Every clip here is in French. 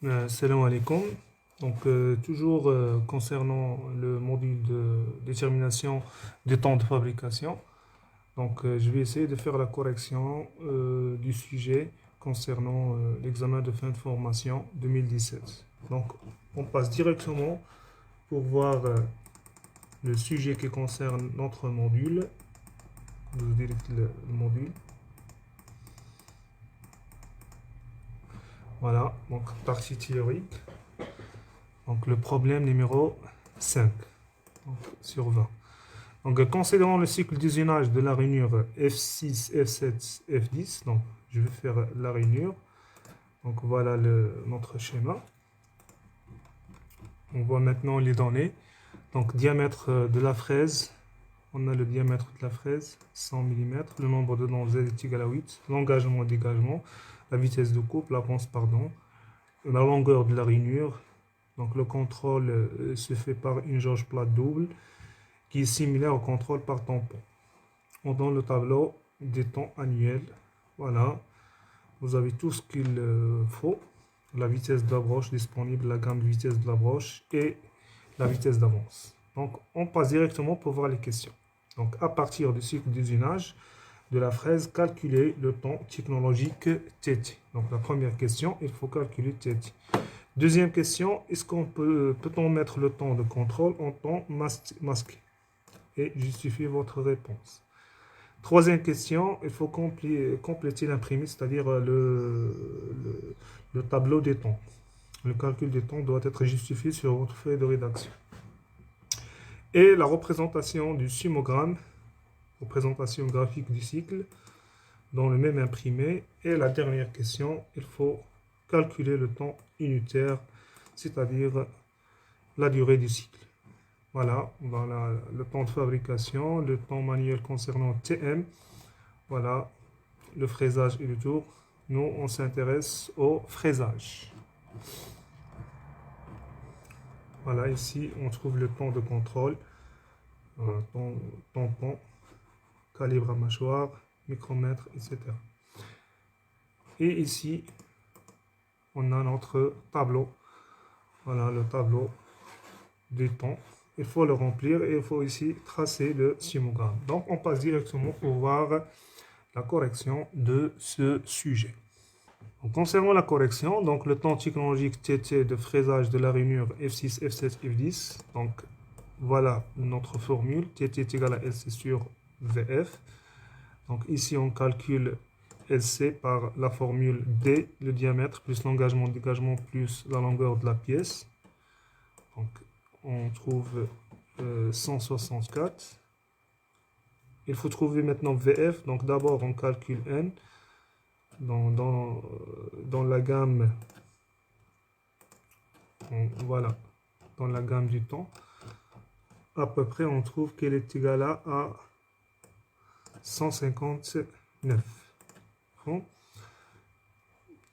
Salam alaikum. Donc, toujours concernant le module de détermination des temps de fabrication. Donc, je vais essayer de faire la correction du sujet concernant l'examen de fin de formation 2017. Donc, on passe directement pour voir le sujet qui concerne notre module. Je vous délite le module. Voilà, donc partie théorique. Donc, le problème numéro 5 donc, sur 20. Donc, considérant le cycle d'usinage de la rainure F6, F7, F10, donc je vais faire la rainure. Donc, voilà notre schéma. On voit maintenant les données. Donc, diamètre de la fraise. On a le diamètre de la fraise, 100 mm. Le nombre de dents Z est égal à 8. L'engagement, dégagement. La vitesse de coupe, l'avance, pardon. La longueur de la rainure. Donc, le contrôle se fait par une jauge plate double qui est similaire au contrôle par tampon. On donne le tableau des temps annuels. Voilà. Vous avez tout ce qu'il faut. La vitesse de la broche disponible, la gamme de vitesse de la broche et la vitesse d'avance. Donc, on passe directement pour voir les questions. Donc, à partir du cycle d'usinage de la fraise, calculer le temps technologique TT. Donc, la première question, il faut calculer TT. Deuxième question, est-ce qu'on peut-on mettre le temps de contrôle en temps masqué? Et justifier votre réponse. Troisième question, il faut compléter l'imprimé, c'est-à-dire le tableau des temps. Le calcul des temps doit être justifié sur votre feuille de rédaction. Et la représentation du simogramme, représentation graphique du cycle, dans le même imprimé. Et la dernière question, il faut calculer le temps unitaire, c'est-à-dire la durée du cycle. Voilà, le temps de fabrication, le temps manuel concernant TM. Voilà, le fraisage et le tour. Nous, on s'intéresse au fraisage. Voilà, ici, on trouve le temps de contrôle, tampon, calibre à mâchoire, micromètre, etc. Et ici, on a notre tableau. Voilà, le tableau des temps. Il faut le remplir et il faut ici tracer le simogramme. Donc, on passe directement pour voir la correction de ce sujet. Donc, concernant la correction, donc le temps technologique TT de fraisage de la rainure F6, F7, F10. Donc, voilà notre formule. TT est égal à LC sur VF. Donc, ici, on calcule LC par la formule D, le diamètre, plus l'engagement, dégagement, plus la longueur de la pièce. Donc, on trouve 164. Il faut trouver maintenant VF. Donc d'abord on calcule N dans la gamme. Voilà, dans la gamme du temps. À peu près on trouve qu'elle est égale à 159. Bon.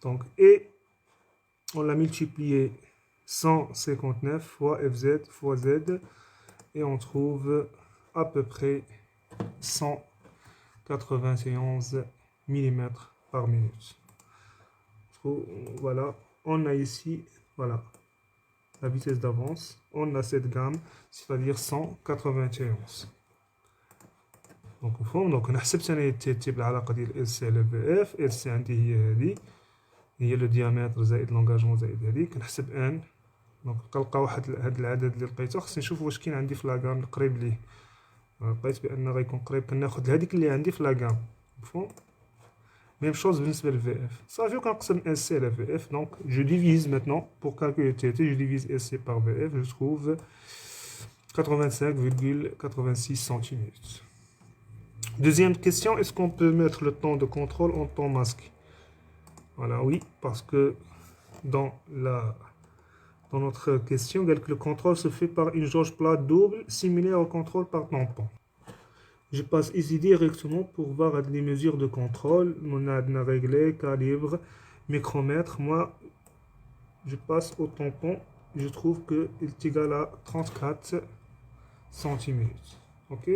Donc et on l'a multiplié 159 fois FZ fois Z et on trouve à peu près 191 mm par minute. Voilà, on a ici, voilà, la vitesse d'avance. On a cette gamme, c'est-à-dire 191. Donc, au fond, donc, on a العلاقة ديال LC على VF. LC عندي هي le diamètre زائد l'engagement زائد هذيك. نحسب N. دونك كنلقى هاد العدد اللي لقيته. خصني نشوف واش كاين عندي في لاكام قريب ليه. لقيت بان غيكون قريب. كناخذ هذيك اللي عندي في لاكام. مفهوم؟ ميم شوز بالنسبه للفي اف. صافي وكنقسم اس سي على في اف. دونك جو ديفيز maintenant pour calculer TT, je divise SC par VF, je trouve 85,86 cm. Deuxième question, est-ce qu'on peut mettre le temps de contrôle en temps masqué? Voilà, oui, parce que dans notre question, le contrôle se fait par une jauge plate double similaire au contrôle par tampon. Je passe ici directement pour voir les mesures de contrôle. On a réglé, calibre, micromètre. Moi, je passe au tampon. Je trouve qu'il est égal à 34 cm. Ok?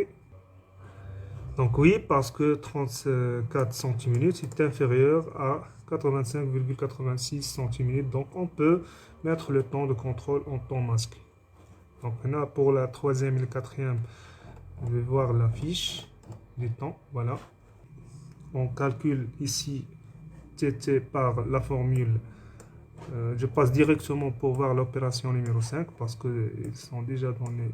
Donc oui, parce que 34 cm est inférieur à 85,86 cm. Donc on peut mettre le temps de contrôle en temps masqué. Donc maintenant pour la troisième et la quatrième, je vais voir la fiche du temps. Voilà. On calcule ici TT par la formule. Je passe directement pour voir l'opération numéro 5 parce qu'ils sont déjà donnés.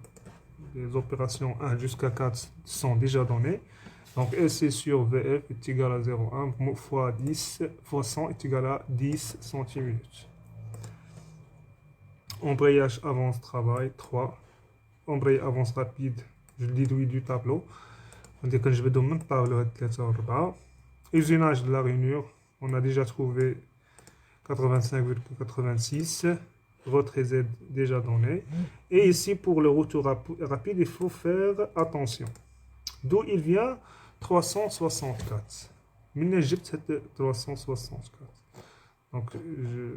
Les opérations 1 jusqu'à 4 sont déjà données. Donc SC sur VF est égal à 0,1 fois 10 fois 100 est égal à 10 cm3. Embrayage avance travail 3. Embrayage avance rapide, je le déduis du tableau. On dit que je vais demander par le 3. Usinage de la rainure, on a déjà trouvé 85,86. Retrait Z déjà donné. Et ici, pour le retour rapide, il faut faire attention. D'où il vient 364. Maintenant, j'ai cette 364. Donc, je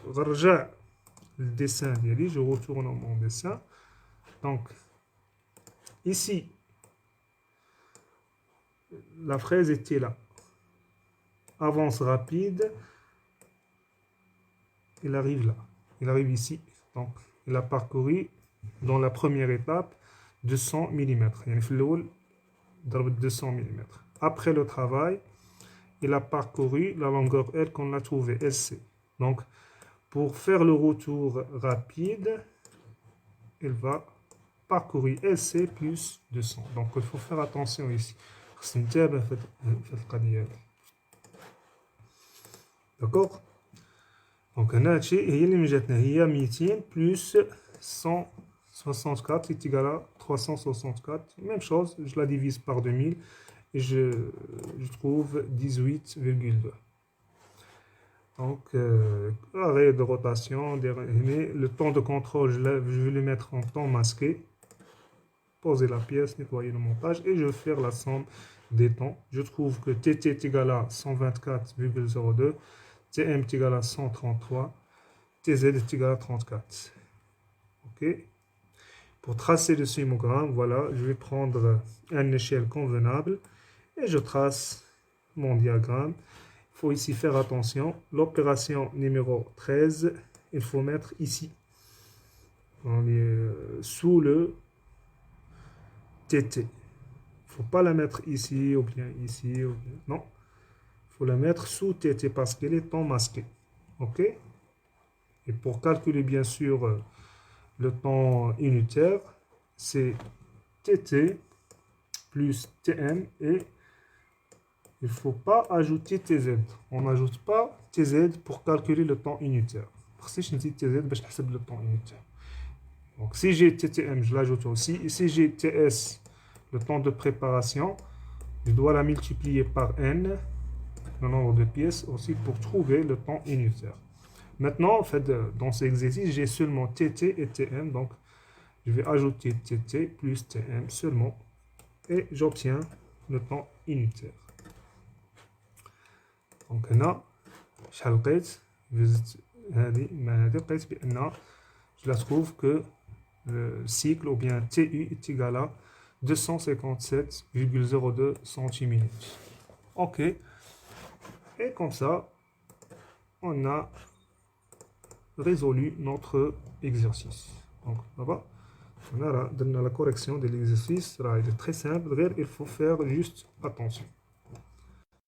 regarde le dessin, je retourne mon dessin. Donc, ici, la fraise était là. Avance rapide, il arrive là. Il arrive ici. Donc, il a parcouru dans la première étape 200 mm. Il a 200 mm. Après le travail, il a parcouru la longueur L qu'on a trouvée, SC. Donc, pour faire le retour rapide, il va parcourir SC plus 200. Donc, il faut faire attention ici. D'accord? Donc, il y a 200 plus 164 est égal à 364. Même chose, je la divise par 2000 et je trouve 18,2. Donc, arrêt de rotation, le temps de contrôle, je vais le mettre en temps masqué. Poser la pièce, nettoyer le montage et je vais faire la somme des temps. Je trouve que TT est égal à 124,02, TM est égal à 133, TZ est égal à 34. OK. Pour tracer le sismogramme, voilà, je vais prendre une échelle convenable et je trace mon diagramme. Il faut ici faire attention. L'opération numéro 13, il faut mettre ici. On est sous le TT. Il ne faut pas la mettre ici ou bien ici. Ou bien. Non. Il faut la mettre sous TT parce qu'elle est temps masqué. OK? Et pour calculer bien sûr le temps unitaire, c'est TT plus TM et il ne faut pas ajouter TZ. On n'ajoute pas TZ pour calculer le temps unitaire. Si je dis TZ, je vais le temps unitaire. Donc si j'ai TTM, je l'ajoute aussi. Et si j'ai TS, le temps de préparation, je dois la multiplier par N, le nombre de pièces aussi, pour trouver le temps unitaire. Maintenant, en fait, dans cet exercice, j'ai seulement TT et TM. Donc, je vais ajouter TT plus TM seulement. Et j'obtiens le temps unitaire. Donc, هنا شحال لقيت هذه ما هذه لقيت بأن je la trouve que le cycle ou bien TU est égal à 257,02 cm. OK. Et comme ça, on a résolu notre exercice. Donc, là-bas, on a la correction de l'exercice. C'est très simple. Il faut faire juste attention.